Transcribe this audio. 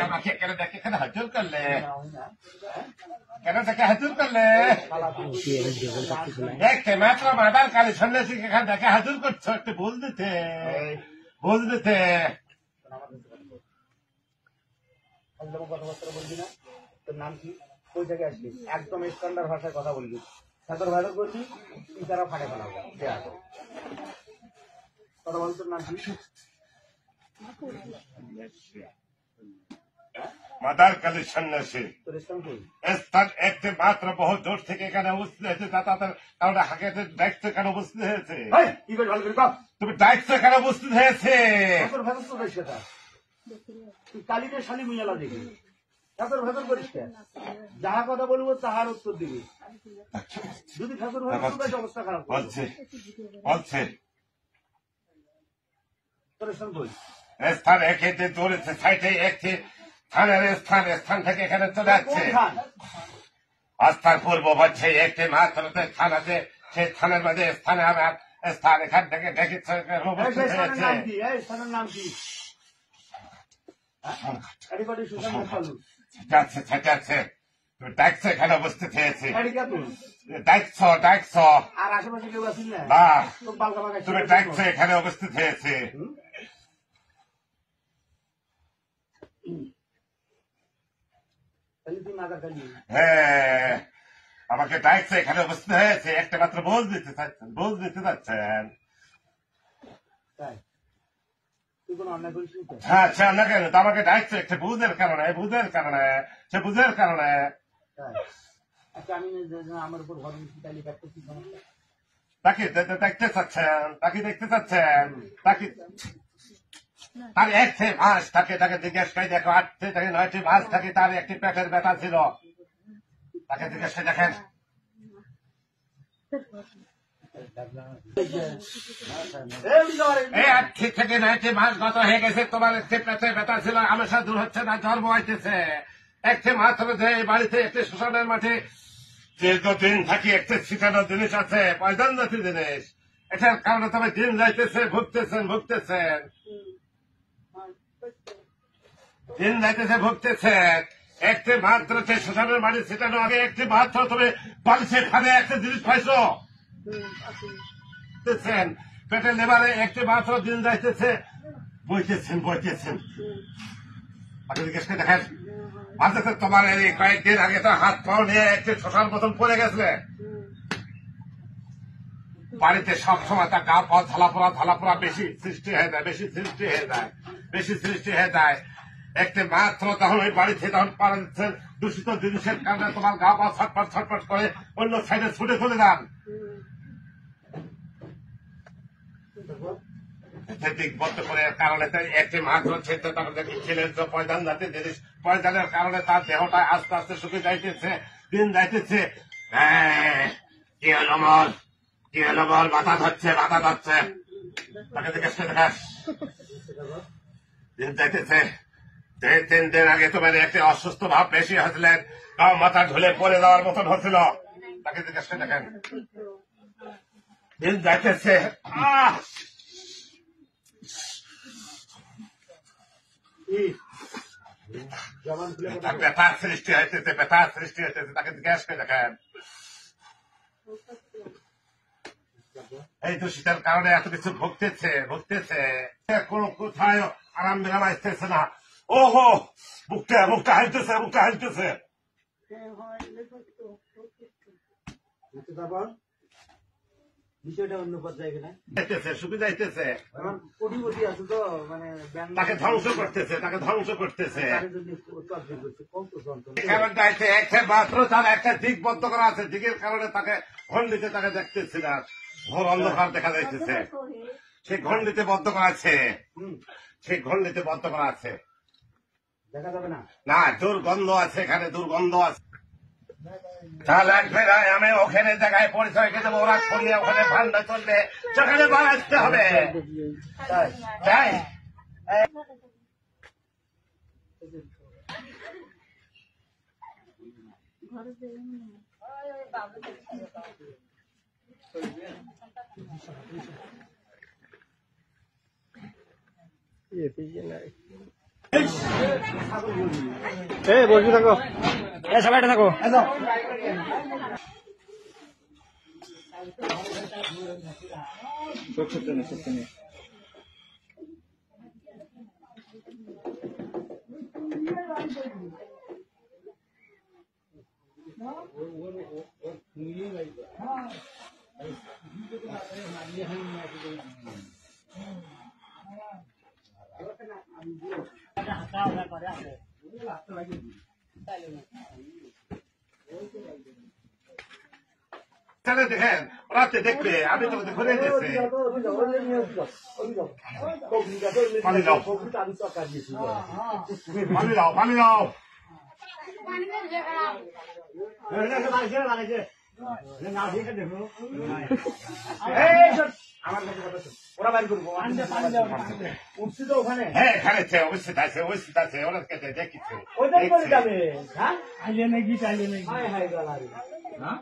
আমাকে কেন দেখে কেন হাজুর করলে কেন দেখে হাজুর করলে দেখতে মাত্র মাদার কালী সন্ন্যাসী এখানে দেখে হাজুর করছো একটু বল দিতে কথাবার্তা বলবি না। তোর নাম কি, কোই থেকে আসবি, একদম স্ট্যান্ডার্ড ভাষায় কথা বলবি। সাদর ভাদর করবি, ইশারা ফাটে ফেলাবো। কথা বল, তোর নাম কি? মাদার কালী সন্ন্যাসী তোর স্থান কই? স্থান একটি মাত্র বহু দূর থেকে এখানে উপস্থিত হয়েছে। তাদের কারণে হাকে দায়িত্ব এখানে উপস্থিত হয়েছে। কি করে ভালো করে কর, তুমি দায়িত্ব এখানে উপস্থিত হয়েছে। সাদর ভাদর তো বেশ কথা, তুই কালীতে শালি মিয়ালা দেখি ঠাকুর ভেতর করিস কেন? যাহা কথা বলবো তাহার উত্তর দিবি। যদি ঠাকুর ভেতর অবস্থা খারাপ বলছে তোর স্থান কই? স্থান একে দৌড়েছে সাইডে একটি থানার স্থান থেকে এখানে চলে যাচ্ছে। আস্থার পূর্ব হচ্ছে একটি মাত্র থান আছে, সেই থানের মধ্যে স্থানে আমার স্থান এখান থেকে দেখেছে। নাম কি? তুমি ডাকছো এখানে উপস্থিত হয়েছে। আর আশেপাশে কেউ আছিস না? তুমি ডাকছো এখানে উপস্থিত হয়েছে। হ্যাঁ, আমাকে ডাকছে এখানে উপস্থিত হয়েছে। একটা মাত্র বোঝ দিতে চাচ্ছেন। হ্যাঁ, সে অন্য কেন আমাকে ডাকছে একটা বুঝের কারণে সে বুঝের কারণে। তাকে দেখতে চাচ্ছেন, তাকে তার একটি মাস থাকে, তাকে জিজ্ঞেস করে দেখো 8 থেকে 9টি মাস থাকে, তার একটি পেটের ব্যথা ছিল। তাকে জিজ্ঞেস করে দেখেন। এই 8 থেকে 9টি মাস গত হয়ে গেছে, তোমার একটি পেটে ব্যথা ছিল, হামেশা দূর হচ্ছে না, জন্ম হইতেছে। একটি মাত্র যে এই বাড়িতে একটি শ্মশানের মাঠে দীর্ঘদিন থাকি একটি ছিটানো জিনিস আছে, পয়জন জাতি জিনিস। এটার কারণে তবে দিন যাইতেছে, ভুগতেছেন একটি মাত্র সেই শ্মশানের মাটি ছিটানো আগে একটি মাত্র তুমি বালিশের খানে একটা জিনিস পাইছো। পেটে লেবারে একটি মাত্র দিন যাইতেছে, বইতেছেন। আপনি জিজ্ঞেস করে দেখেন, তোমার এই কয়েকদিন আগে তো হাত পাও নিয়ে একটি শ্মশান মতন পড়ে গেছে। বাড়িতে সবসময় তার গা পা ঝালাপোড়া বেশি সৃষ্টি হয়ে যায়। একটি মাত্র তখন ওই বাড়িতে তখন পাড়া দিচ্ছেন, দূষিত জিনিসের কারণে তোমার গা পা ছটফট করে অন্য সাইডে ছুটে চলে যান। দিকবদ্ধ করে কারণে একটি মাত্র ছেলের পয়দান জাতীয় জিনিস, পয়দানের কারণে তার দেহটা আস্তে আস্তে শুকিয়ে যাইতেছে, দিন যাইতেছে। কি হলো বল, বাতা ধরছে। তাকে জিজ্ঞেস করে দেখাস। দিন যাইতেছে, 3 দিন আগে তোমার একটি অসুস্থ ভাব বেশি হয়েছিলেন, তাও মাথা ঢুলে পড়ে যাওয়ার মতন হচ্ছিল। তাকে জিজ্ঞেস করে দেখেন। দিন যাইতেছে, ব্যথার সৃষ্টি হইতেছে। তাকে জিজ্ঞেস করে দেখেন। এই দূষিতের কারণে এত কিছু ভুগতেছে, কোন কোথায় আরাম বিরাম আসতেছে না। ওহো, বুকটা হালতেছে। বিষয়টা অন্য পর্যায়ে গেলে শুকিয়ে যাইতেছে, কোটিপতি আছে তো, মানে তাকে ধ্বংস করতেছে। মাত্র তার একটা দিক বদ্ধ করা আছে, দিকের কারণে তাকে ঘণ্ডিতে তাকে দেখতেছি না, ঘোর অন্ধকার দেখা যাইতেছে। সেই ঘণ্ডিতে বদ্ধ করা আছে, দেখা যাবে না, দুর্গন্ধ আছে, এখানে দুর্গন্ধ আছে। আমি ওখানে জায়গায় পরিচয় খেতে দেবো, ওরা ছড়িয়ে ওখানে ভান্ডা চলবে, সেখানে বাড়াতে হবে। তাই বসবি থাকো, সবাই থাকো। ছেলে দেখেন রাতে দেখবে আমি তো ঘুরে গেছে পানি দাও পানি দাও পানি দাও ওরা বাইর করবো উঠছি তো ওখানে হ্যাঁ খেলেছে অবশ্যই আছে অবশ্যই আছে ওরা খেতে দেখিছে ওইটাই করে যাবে হ্যাঁ আইলে নাকি চাইলে নাকি হাই হাই গালারি হ্যাঁ